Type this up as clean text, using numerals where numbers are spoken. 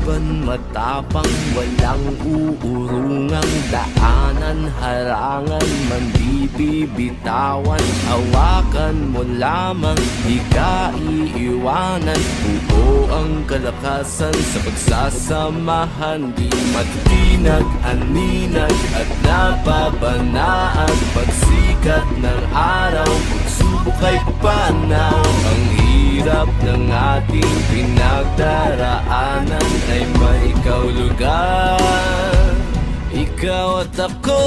Laban matapang, walang uurungang daanan, harangan man di bibitawan. Hawakan mo lamang, di ka iiwanan. Buo ang kalakasan sa pagsasamahan, di matinag, aninag at nababanaan. Pagsikat ng araw, pagsubok ay panaw. Ang hirap ng ating pinagdaraanan ay may ikaw lugar. Ikaw at ako.